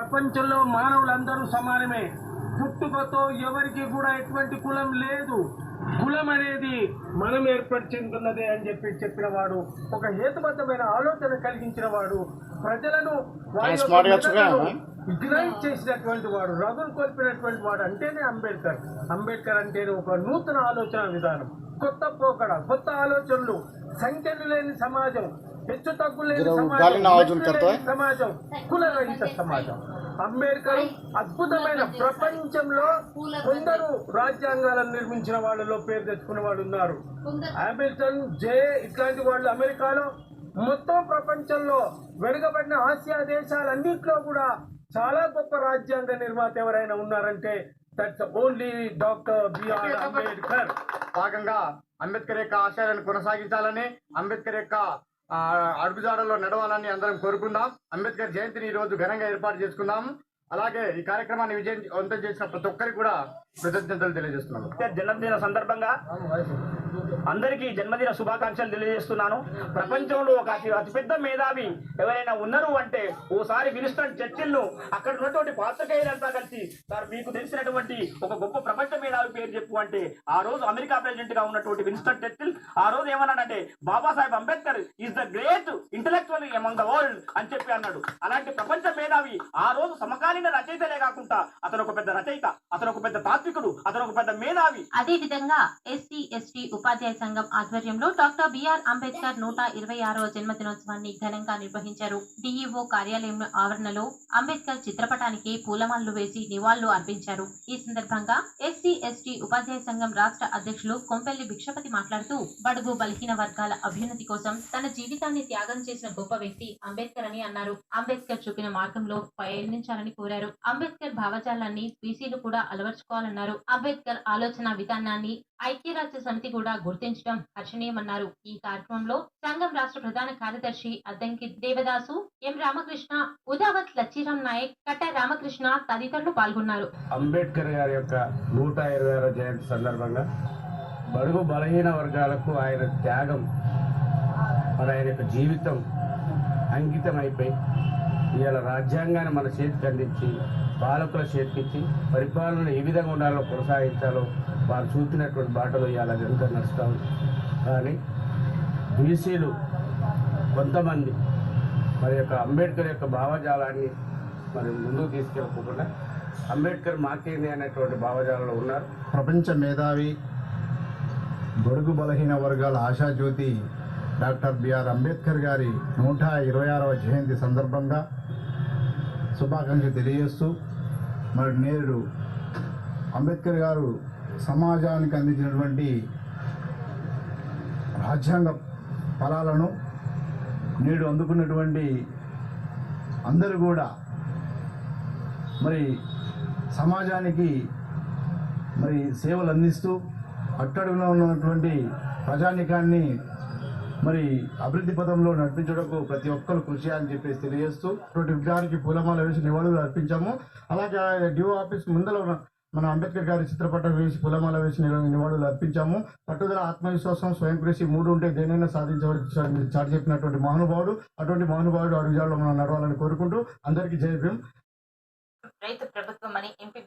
ప్రపంచంలో మానవులందరూ సమానమే. పుట్టుకతో ఎవరికి కూడా ఎటువంటి కులం లేదు. కులం అనేది మనం ఏర్పరిచుకున్నదే అని చెప్పిన వాడు, ఒక హేతుబద్ధమైన ఆలోచన కలిగించిన వాడు, ప్రజలను ఇగ్నైట్ చేసినటువంటి వాడు, రగులు కొల్పినటువంటి వాడు అంటేనే అంబేద్కర్. అంబేద్కర్ అంటేనే ఒక నూతన ఆలోచన విధానం, కొత్త పోకడ, కొత్త ఆలోచనలు, సంఖ్యలు లేని సమాజం, హెచ్చు తగ్గులు లేని సమాజం, కులరహిత సమాజం. అంబేద్కర్ అద్భుతమైన, ప్రపంచంలో కొందరు రాజ్యాంగాలను నిర్మించిన వాళ్ళలో పేరు తెచ్చుకున్న వాళ్ళు ఉన్నారు. హామిల్టన్, జే ఇట్లాంటి వాళ్ళు అమెరికాలో, మొత్తం ప్రపంచంలో వెనుకబడిన ఆసియా దేశాలన్నింటిలో కూడా చాలా గొప్ప రాజ్యాంగ నిర్మాత ఎవరైనా ఉన్నారంటే that's only doctor B R Ambedkar. భాగంగా అంబేద్కర్ యొక్క ఆశయాలను కొనసాగించాలని, అంబేద్కర్ యొక్క అడుగుజాడల్లో నడవాలని అందరం కోరుకుందాం. అంబేద్కర్ జయంతిని ఈ రోజు ఘనంగా ఏర్పాటు చేసుకుందాం. అలాగే ఈ కార్యక్రమాన్ని విజయవంతం చేసిన ప్రతి ఒక్కరికి కూడా కృతజ్ఞతలు తెలియజేస్తున్నాను. జన్మదిన సందర్భంగా అందరికీ జన్మదిన శుభాకాంక్షలు తెలియజేస్తున్నాను. ప్రపంచంలో ఒక అతిపెద్ద మేధావి ఎవరైనా ఉన్నారు అంటే ఓసారి విన్స్టన్ చర్చిల్ ను అక్కడ ఉన్నటువంటి పాత్రికేయులంతా కలిసి, సార్ మీకు తెలిసినటువంటి ఒక గొప్ప ప్రపంచ మేధావి పేరు చెప్పు అంటే, ఆ రోజు అమెరికా ప్రెసిడెంట్ గా ఉన్నటువంటి విన్స్టన్ చర్చిల్ ఆ రోజు ఏమన్నాడంటే, Babasaheb Ambedkar is the great intellectual among the world అని చెప్పి అన్నాడు. అలాంటి ప్రపంచ మేధావి ఆ రోజు సమకాలీన రచయితలే కాకుండా అతను ఒక పెద్ద రచయిత, అతను ఒక పెద్ద తాత్వికుడు, అతను ఒక పెద్ద మేధావి. అదే విధంగా ఎస్సీ ఎస్టీ ఉపాధ్యాయ సంఘం ఆధ్వర్యంలో డాక్టర్ బిఆర్ అంబేద్కర్ 126వ జన్మదినోత్సవాన్ని ఘనంగా నిర్వహించారు. డిఈఓ కార్యాలయం ఆవరణలో అంబేద్కర్ చిత్రపటానికి పూలమాలలు వేసి నివాళులు అర్పించారు. ఈ సందర్భంగా ఎస్సీ ఎస్టీ ఉపాధ్యాయ సంఘం రాష్ట్ర అధ్యక్షులు కొంపెల్లి భిక్షపతి మాట్లాడుతూ, బడుగు బలహీన వర్గాల అభ్యున్నతి కోసం తన జీవితాన్ని త్యాగం చేసిన గొప్ప వ్యక్తి అంబేద్కర్ అని అన్నారు. అంబేద్కర్ చూపిన మార్గంలో పయనించాలని కోరారు. అంబేద్కర్ భావజాలాన్ని బీసీలు కూడా అలవర్చుకోవాలన్నారు. అంబేద్కర్ ఆలోచన విధానాన్ని ఐక్యరాజ్య సమితి కూడా గుర్తించడం హర్షణీయమన్నారు. ఈ కార్యక్రమంలో సంఘం రాష్ట్ర ప్రధాన కార్యదర్శి అద్దంకి దేవదాసు, ఎం రామకృష్ణ, ఉదావత్ లచ్చిరామ్ నాయక్, కట్ట రామకృష్ణ తదితరులు పాల్గొన్నారు. అంబేద్కర్ గారి యొక్క 126వ జయంతి సందర్భంగా బడుగు బలహీన వర్గాలకు ఆయన త్యాగం, మరి ఆయన యొక్క జీవితం అంకితం అయిపోయి ఇవాళ రాజ్యాంగాన్ని మన చేతికి అందించి, పాలకుల చేతికిచ్చి పరిపాలన ఏ విధంగా ఉండాలో కొనసాగించాలో వారు చూపినటువంటి బాటలో ఇవాళ అదంతా నడుస్తూ ఉంది. కానీ బీసీలు కొంతమంది మరి యొక్క అంబేద్కర్ యొక్క భావజాలాన్ని మరి ముందుకు తీసుకెళ్ళకుండా అంబేద్కర్ మాకేంది అనేటువంటి భావజాలంలో ఉన్నారు. ప్రపంచ మేధావి, బడుగు బలహీన వర్గాల ఆశాజ్యోతి డాక్టర్ బిఆర్ అంబేద్కర్ గారి 126వ జయంతి సందర్భంగా శుభాకాంక్షలు తెలియజేస్తూ, మరి నేడు అంబేద్కర్ గారు సమాజానికి అందించినటువంటి రాజ్యాంగ ఫలాలను నేడు అందుకున్నటువంటి అందరూ కూడా మరి సమాజానికి మరి సేవలు అందిస్తూ అట్టడుగున ఉన్నటువంటి ప్రజానికాన్ని మరి అభివృద్ధి పదంలో నడిపించడానికి ప్రతి ఒక్కరు కృషి అని చెప్పేసి తెలియజేస్తూ విగ్రహానికి పూలమాల వేసి నివాళులు అర్పించాము. అలాగే డిఓ ఆఫీస్ ముందర మన అంబేద్కర్ గారి చిత్రపటం వేసి పూలమాల వేసి నివాళులు అర్పించాము. పట్టుదల, ఆత్మవిశ్వాసం, స్వయం కృషి 3 ఉంటే దేనైనా సాధించవచ్చు చాటి చెప్పినటువంటి మహానుభావుడు. అటువంటి మహానుభావుడు అడుగుజాడలో మనం నడవాలని కోరుకుంటూ అందరికీ జై భీమ్. రైతు ప్రభుత్వం అని ఎంపీ